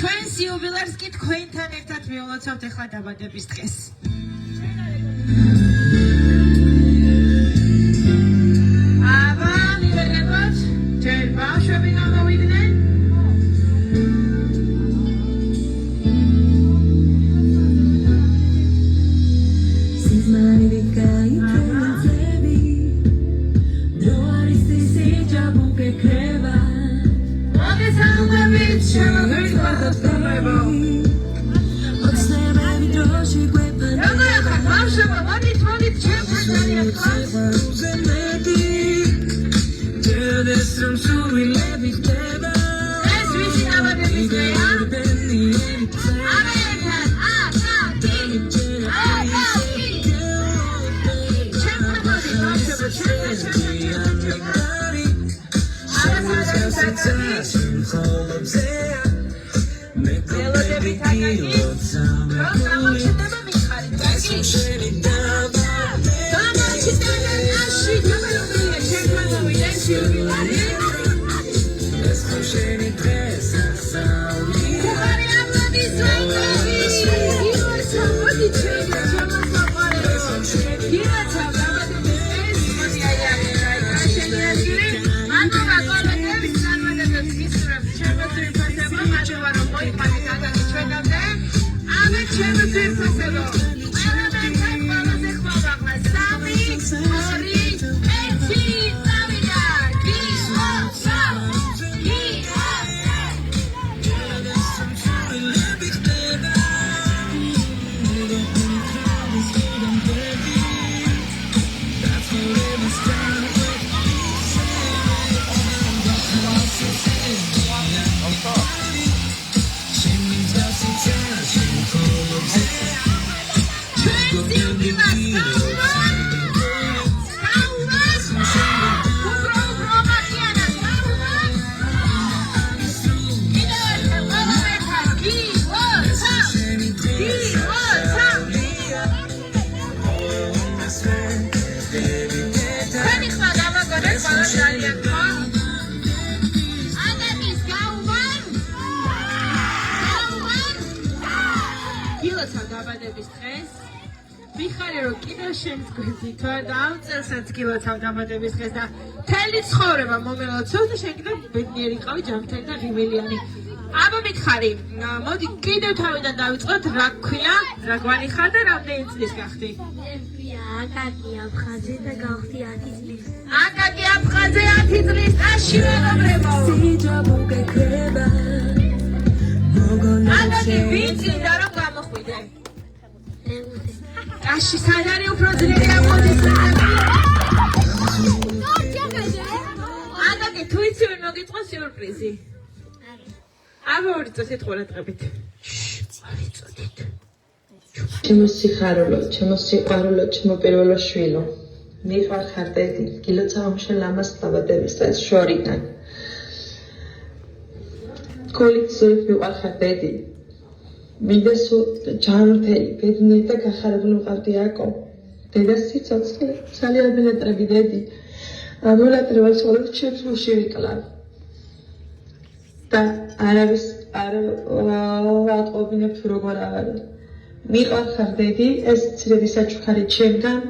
ჩვენს იუბილეებს კი თქვენთან ერთად მივულოცავთ ახლა დაბადების დღეს. აბა, მივიღებოთ, ჯერ ბავშვები გამოვიდნენ. გილოცავ დაბადების დღეს და მთელი ცხოვრება მომელოცავ და შენ კიდევ ბედნიერი იყავი ჯანმრთელი და ღიმილიანი. აბა მითხარი, მოდი კიდევ თავიდან დავიწყოთ, რა გქვილა, რა გვარი ხარ და რამდენი წლის გახდი? აკაკი აფხაძე და გავხდი 10 წლის. აკაკი აფხაძე 10 წლის ტაში მეგობრებო. აკაკი ვიცი და რომ გამოხვიდე. ტაში სად არის უფრო ძლიერი ამოდის? აკაკი თუ იცი ვერ მოგიწყო სიურპრიზი. აბა ორი წუთი ყურადღებით. ორი წუთით. ჩემო სიხარულო, ჩემო სიყვარულო, ჩემო პირველო შვილო. მიყარხარ დედი, გილოცავ შენ ლამას დაბადების დღეს შორიდან. კოლიცოით მიყარხარ დედი. მინდა სულ ჯანმრთელი, ბედნიერი და გახარებული მყავდი აკო. დედა სიცოცხლე, ძალიან ბინატრები დედი. ამონატრებად ცხოვრობ ჩემს გულში ვიკლავ. და არავის არ ვატყობინებ თუ როგორ არის. მიყარხარ დედი, ეს ცირედი საჩუქარი ჩემგან.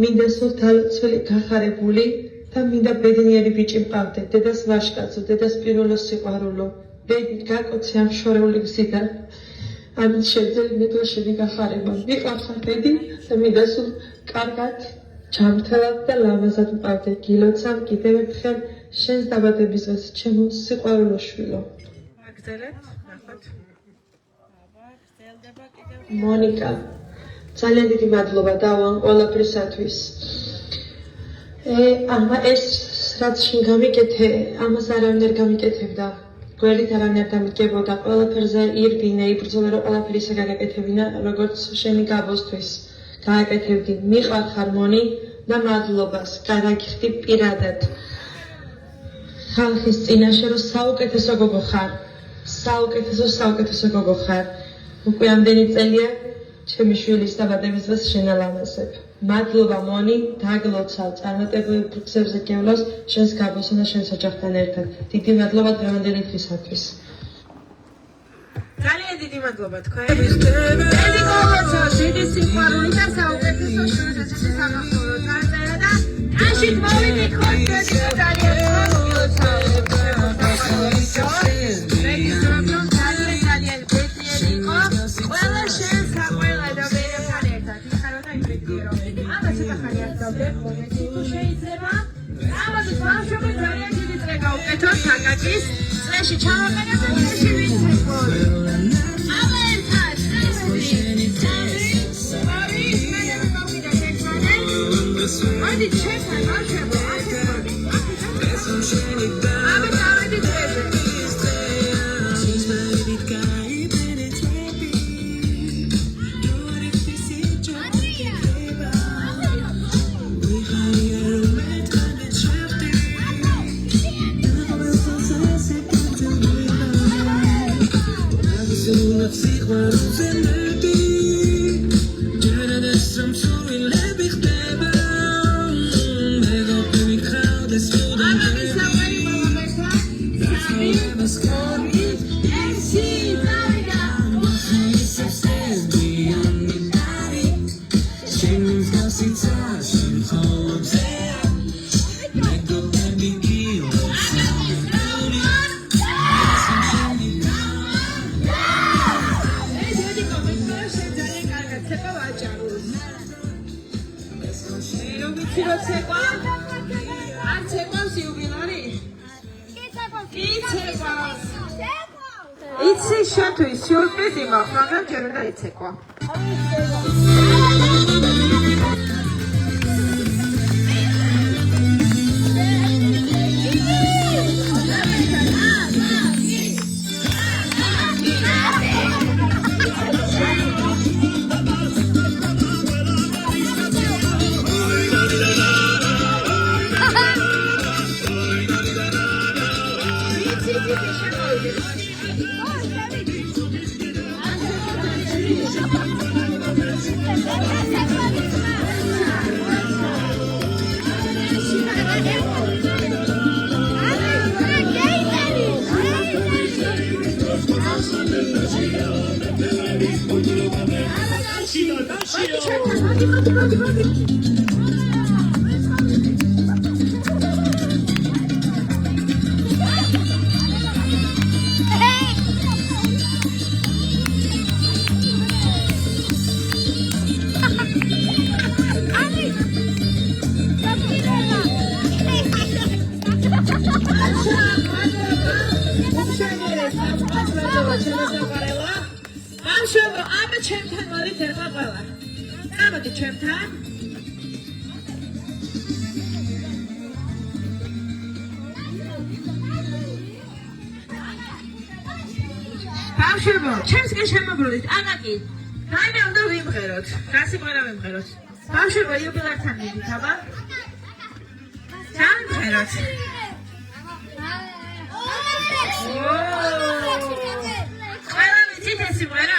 მინდა სულ თალოცველი გახარებული და მინდა ბედნიერი ბიჭი მყავდე. დედას ვაშკაცო, დედას პირველო სიყვარულო. დედი გაკოცე ამ შორეული გზიდან. ამით შეძლებ მეტოშები გახარება. მიყარხარ დედი და მინდა სულ კარგად ჯანმრთელად და ლამაზად მყავდე. გილოცავ კიდევ ერთხელ შენს დაბადების დღეს, ჩემო სიყვარულო შვილო. აგრძელებთ, ნახოთ. მონიკა, ძალიან დიდი მადლობა დავან ყველაფრისათვის. ეს რაც შენ გამიკეთე, ამას არავინ არ გამიკეთებდა. გვერდით არავინ არ დამიგებოდა, ყველაფერზე ირბინე, იბრძოლე რომ ყველაფერი ისე გაგაკეთებინა, როგორც შენი გაბოსთვის გააკეთებდი. მიყარხარ მონი, და მადლობას გადაგიხდი პირადად ხალხის წინაშე, რომ საუკეთესო გოგო ხარ, საუკეთესო გოგო ხარ. უკვე ამდენი წელია ჩემი შვილის დაბადების დღეს შენალამაზებ. მადლობა მონი, დაგლოცავ წარმატებულ გზებზე გევლოს შენს გაბოსთან და შენს ოჯახთან ერთად. დიდი მადლობა დღევანდელი დღისათვის. ძალიან დიდი მადლობა თქვენ. დიდი მოგლოცავ, დიდი სიყვარული და საუკეთესო შვილის სამახსოვრო წარწერა და აშით მოვიდეთ ხოჭები და ძალიან მოგლოცავ. ძალიან ბედნიერი იყო. ყველა შენ საყვარელ ადამიანთან ერთად იხარო და იმედიერო. აბა ცოტა ხანი ასწავლებ, მომენტი თუ შეიძლება. ამაზე ბავშვები ძალიან დიდი წრე გავუკეთოთ საკაკის წრეში ჩავაყენებ და წრეში ვიცექოთ. აბა ერთად მოდი ჩემთან ბავშვებო, აბა დავედით წრეზე. იცი შენთვის სიურპრიზი მაქვს, მაგრამ ჯერ უნდა იცეკვა. ბავშვებო, აბა ჩემთან მოდით ერთხელ ყველა. ამოდით ჩემთან. ბავშვებო, ჩემსკენ შემოგვიდეთ. აკაკი, რაიმე უნდა ვიმღეროთ. რა სიმღერა ვიმღეროთ? ბავშვებო, იუბილეთან მიდით, აბა. ჩავიმღეროთ. ყველა ვიცით ეს სიმღერა?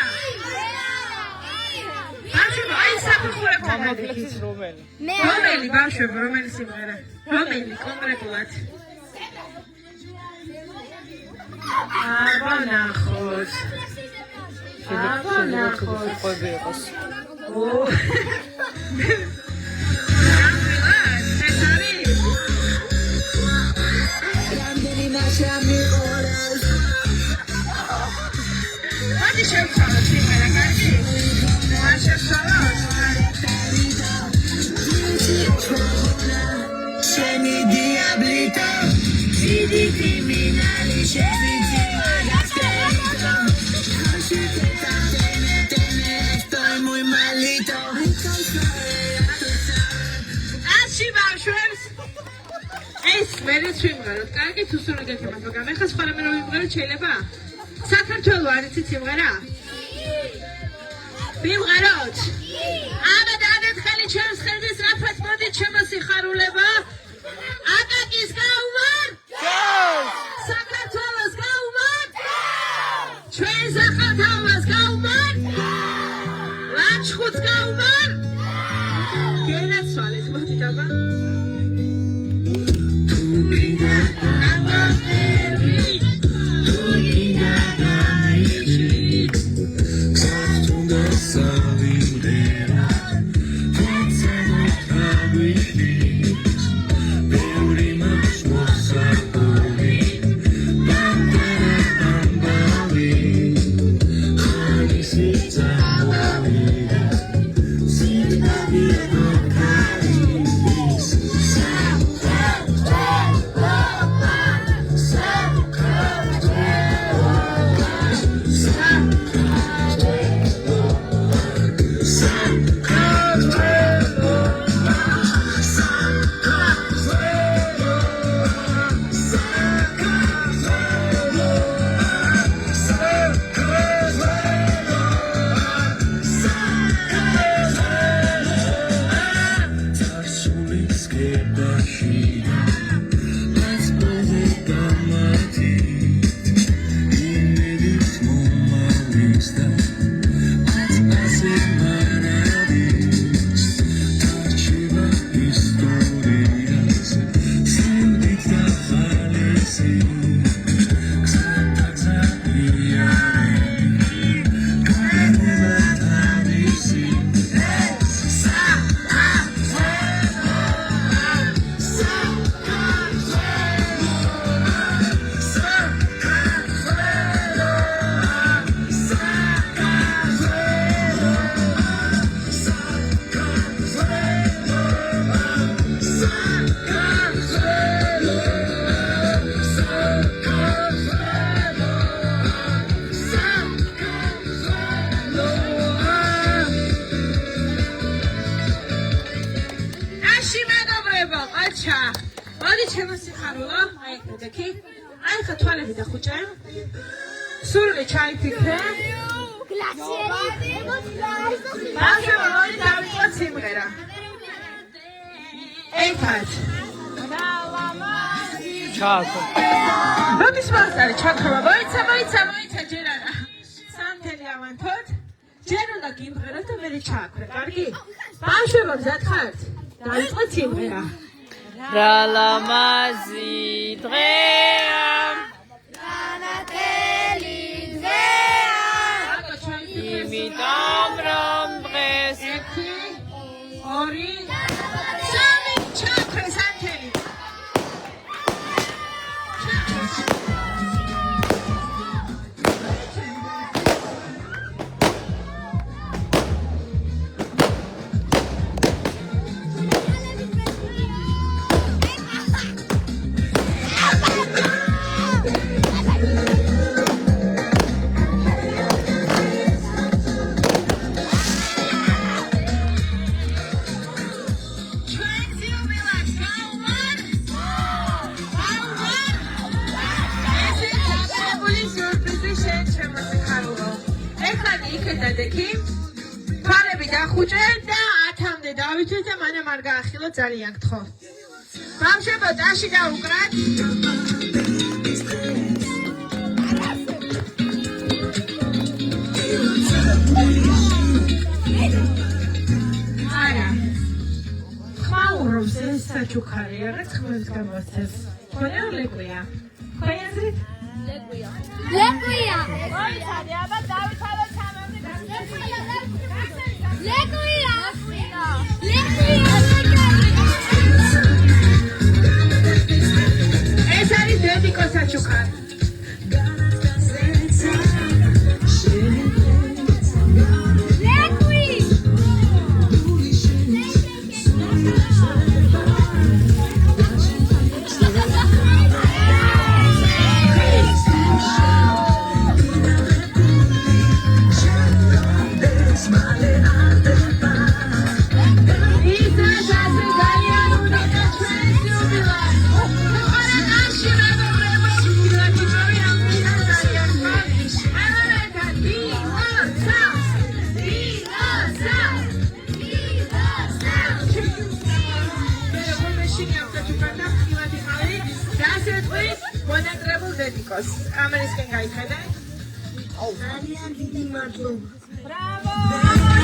ბავშვებო, აი საფეხურებთან მოდით. რომელი ბავშვებო, რომელი სიმღერა? რომელი კონკრეტულად? აბა ნახოთ. აბა ნახოთ. Hadi şevçalı simera kardeşim. Ben şevçalı Seni diablito, sidi criminali, scendi estoy muy malito. Así bavშვებს ეს მერე ვიმღეროთ. კარგი თუ სულ გეკეთებათ, მაგრამ ეხლა სხვა რამე რომ ვიმღეროთ შეიძლება? საქართველო არ იცით სიმღერა? ვიმღეროთ? აბა დავდეთ ხელი ჩემს ხელის რაფად მოდით შემოსიხარულება აკაკის გაუმარ საქართველოს გაუმარ ჩვენ საქართველოს გაუმარ ლანჩხუთს გაუმარ გენაცვალეთ მოდით აბა სული ჩაიფიქრე ბავშვებო მოდი დავიწყოთ სიმღერა ერთად როდის მასწავლე ჩაქრობა მოიცა ჯერ არა სამთელი ავანთოთ ჯერ უნდა გიმღეროთ და მერე ჩააქრე კარგი ბავშვებო მზად ხართ დავიწყოთ სიმღერა რა ლამაზი დღეა იმიტომ რომ დღეს ერთი ორი სამი ჩაქრე სამთელი ძალიან გთხოვ. ბავშვებო, ტაში დაუკრათ. არა. ხმაურობს ეს საჩუქარი, რაღაც ხმებს გამოსცეს. ხონა ლეკვია. ხოიაზრით? ლეკვია. მოიცადე, აბა დავითვალო ჩამოვდი. ლეკვია. ეს არის დედიკო საჩუქარი. იყოს. კამერისკენ გაიხედე. ძალიან დიდი მადლობა. Bravo! Bravo!